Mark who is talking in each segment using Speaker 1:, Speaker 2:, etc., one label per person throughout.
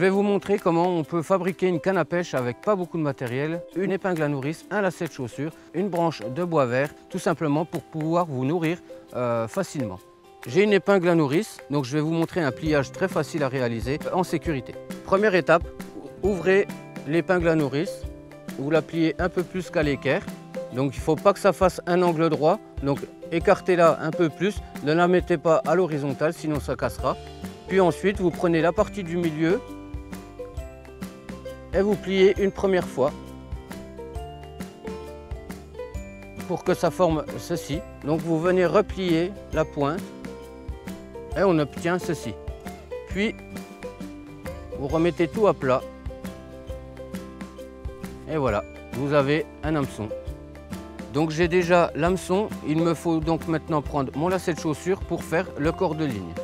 Speaker 1: Je vais vous montrer comment on peut fabriquer une canne à pêche avec pas beaucoup de matériel, une épingle à nourrice, un lacet de chaussure, une branche de bois vert, tout simplement pour pouvoir vous nourrir facilement. J'ai une épingle à nourrice, donc je vais vous montrer un pliage très facile à réaliser en sécurité. Première étape, ouvrez l'épingle à nourrice, vous la pliez un peu plus qu'à l'équerre. Donc il ne faut pas que ça fasse un angle droit, donc écartez-la un peu plus, ne la mettez pas à l'horizontale, sinon ça cassera. Puis ensuite, vous prenez la partie du milieu et vous pliez une première fois pour que ça forme ceci. Donc vous venez replier la pointe et on obtient ceci. Puis vous remettez tout à plat et voilà, vous avez un hameçon. Donc j'ai déjà l'hameçon, il me faut donc maintenant prendre mon lacet de chaussure pour faire le corps de ligne.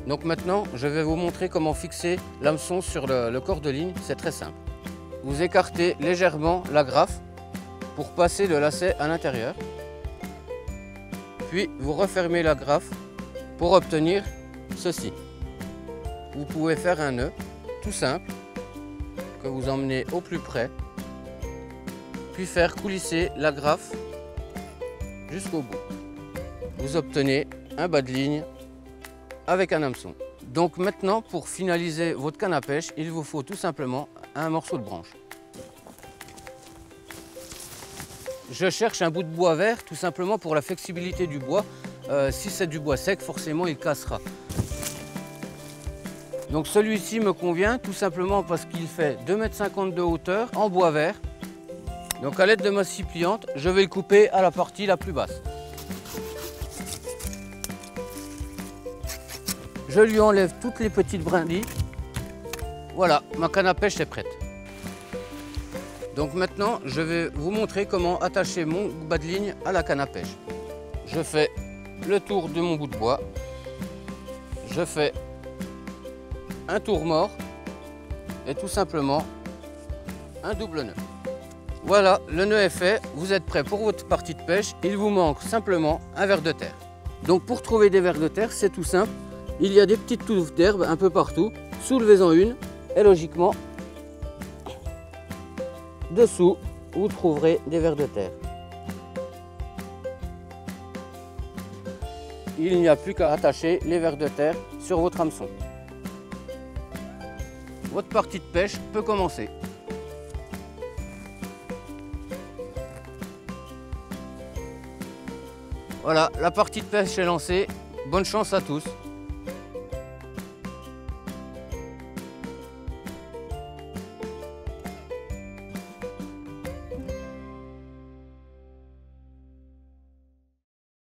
Speaker 1: Donc maintenant, je vais vous montrer comment fixer l'hameçon sur le corps de ligne, c'est très simple. Vous écartez légèrement l'agrafe pour passer le lacet à l'intérieur. Puis vous refermez l'agrafe pour obtenir ceci. Vous pouvez faire un nœud tout simple que vous emmenez au plus près, puis faire coulisser l'agrafe jusqu'au bout. Vous obtenez un bas de ligne avec un hameçon. Donc maintenant, pour finaliser votre canne à pêche, il vous faut tout simplement un morceau de branche. Je cherche un bout de bois vert tout simplement pour la flexibilité du bois. Si c'est du bois sec, forcément il cassera. Donc celui-ci me convient tout simplement parce qu'il fait 2,50 m de hauteur en bois vert. Donc à l'aide de ma scie pliante, je vais le couper à la partie la plus basse. Je lui enlève toutes les petites brindilles. Voilà, ma canne à pêche est prête. Donc maintenant, je vais vous montrer comment attacher mon bas de ligne à la canne à pêche. Je fais le tour de mon bout de bois. Je fais un tour mort et tout simplement un double nœud. Voilà, le nœud est fait, vous êtes prêt pour votre partie de pêche. Il vous manque simplement un ver de terre. Donc pour trouver des vers de terre, c'est tout simple. Il y a des petites touffes d'herbe un peu partout. Soulevez-en une et logiquement, dessous, vous trouverez des vers de terre. Il n'y a plus qu'à attacher les vers de terre sur votre hameçon. Votre partie de pêche peut commencer. Voilà, la partie de pêche est lancée. Bonne chance à tous.